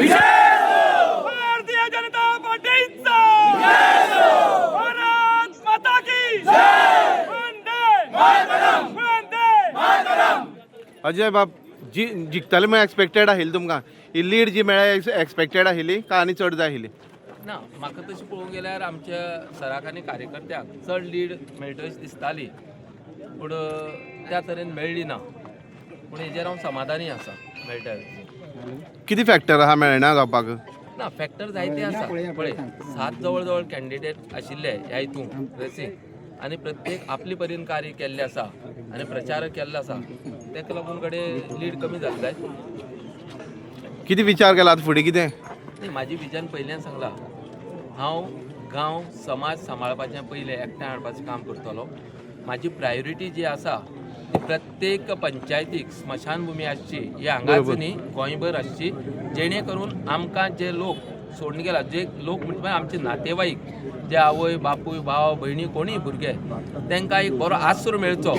भारतीय जनता पार्टीचा भारत माता की वंदे मातरम. अजय बाब जिखतले म्हण एक्सपेक्टेड आशिल्ली तुमकां ही लीड जी मेळ्ळ्या एक्सपेक्टेड आशिल्ली काय आनी चड जाय आशिल्ली? ना म्हाका तशें पळोवंक गेल्यार आमच्या सराक आनी कार्यकर्त्यांक चड लीड मेळटली अशी दिसताली, पूण त्या तरेन मेळ्ळी ना. पूण हेजेर हांव समाधानी आसा मेळटा. कितें फॅक्टर आहा मेळना जावपाक? ना फॅक्टर जायते आसा. पळय 7 जवळ जवळ कॅन्डिडेट आशिल्ले ह्या हितून रेसींग, आनी प्रत्येक आपले परीन कार्य केल्लें आसा आनी प्रचार केल्लो आसा. तेका लागून कडेन लीड कमी जाल्ले जाय. कितें विचार केला आतां फुडें कितें? न्ही म्हाजी विजन पयल्यान सांगलां, हांव गांव समाज सांबाळपाचें पयलें एकठांय हाडपाचें काम करतलो. म्हाजी प्रायोरिटी जी आसा ती प्रत्येक पंचायतीक स्मशानभुमी आसची, ही हांगाच न्ही गोंयभर आसची, जेणे करून आमकां जे लोक सोडून गेला, जे लोक म्हणजे आमचे नातेवाईक, जे आवय बापूय भाव भयणी कोणीय भुरगे, तांकां एक बरो आसरो मेळचो.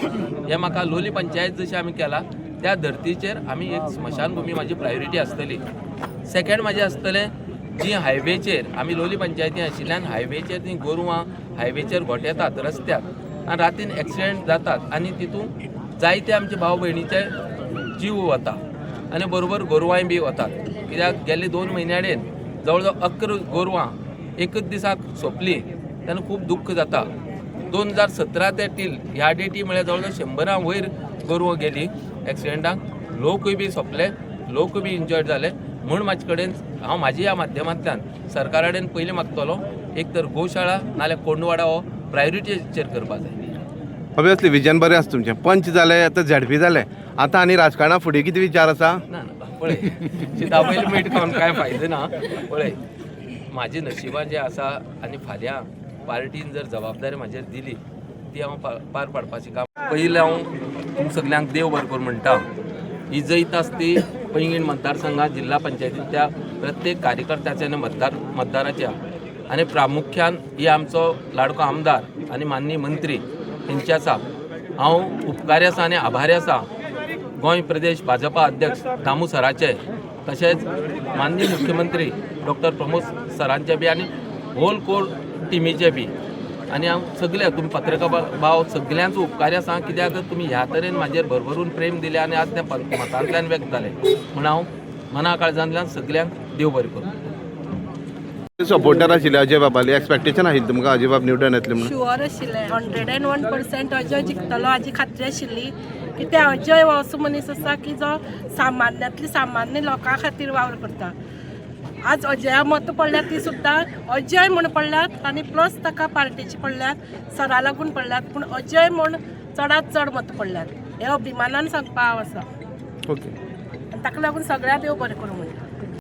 हें म्हाका लोली पंचायत जशी आमी केला त्या धर्तीचेर आमी एक स्मशानभुमी म्हाजी प्रायोरिटी आसतली. सेकंड म्हाजें आसतलें जी हायवेचेर आमी लोली पंचायती आशिल्ल्यान हायवेचेर ती गोरवां हायवेचेर घोटेतात रस्त्याक आनी रातीन एक्सिडेंट जातात आनी तितून जायते आमचे भाव भयणीचे जीव वता आनी बरोबर गोरवांय बी वतात. कित्याक गेल्ले 2 म्हयन्याडेन जवळ जवळ 11 गोरवां एकच दिसाक सोंपली, तेन्ना खूब दुख्ख जाता. 2017 ते टील ह्या डेटी म्हळ्यार जवळ जवळ 100 वयर गोरवां गेली एक्सिडेंटाक. लोकूय बी सोंपले, लोक बी इंजर्ड जाले. म्हूण म्हाजे कडेन हांव म्हाज्या ह्या माध्यमांतल्यान सरकारा कडेन पयलीं मागतलो, एक तर गोशाळा नाल्यार कोंडवाडा हो प्रायोरिटीचेर करपा जाय. ऑब्वियसली विजन बरें आसा तुमचें. पंच जालें, आतां झेडपी जालें, आतां आनी राजकारणा फुडें कितें विचार आसा? ना पळय शिता पयलीं मीठ खावन कांय फायदो ना. पळय म्हाजें नशिबान जें आसा आनी फाल्यां पार्टीन जर जबाबदारी म्हाजेर दिली ती हांव पार पाडपाचें काम. पयलीं हांव तुमकां सगल्यांक देव बरें करूं म्हणटा. ही जैत आसा ती पैंगीण मतदारसंघात जिल्हा पंचायतींतल्या प्रत्येक कार्यकर्त्याच्या आनी मतदाराच्या, आनी प्रामुख्यान ही आमचो लाडको आमदार आनी माननीय मंत्री हेंची आसा. हांव उपकारी आसा आनी आभारी आसा गोंय प्रदेश भाजपा अध्यक्ष दामू सराचे, तशेंच माननीय मुख्यमंत्री डॉक्टर प्रमोद सरांचे बी आनी होल कोर टिमीचे बी. आनी हांव सगळे तुमी पत्रकार भाव सगल्यांचो उपकारी आसा, कित्याक तुमी ह्या तरेन म्हाजेर भरभरून प्रेम दिलें आनी आज तें मतांतल्यान व्यक्त जालें. म्हूण हांव मना काळजांतल्यान सगल्यांक देव बरें करूं. सपोर्टर आशिल्ले अजय बाबाली, एक्सपेक्टेशन आशिल्ली तुमकां अजय बाब निवडून येतले म्हणून? शुअर आशिल्लें 101% अजय जिखतलो हाजी खात्री आशिल्ली. कित्याक अजय हो असो मनीस आसा की जो सामान्यांतली सामान्य लोकां खातीर वावर करता. आज अजया मत पडल्यात ती सुद्दां अजय म्हूण पडल्यात आनी प्लस ताका पार्टीची पडल्यात, सरा लागून पडल्यात, पूण अजय म्हूण चडांत चड मत पडल्यात. हे अभिमानान सांगपा हांव आसा. ओके. ताका लागून सगळ्या देव बरें करूं म्हणटा.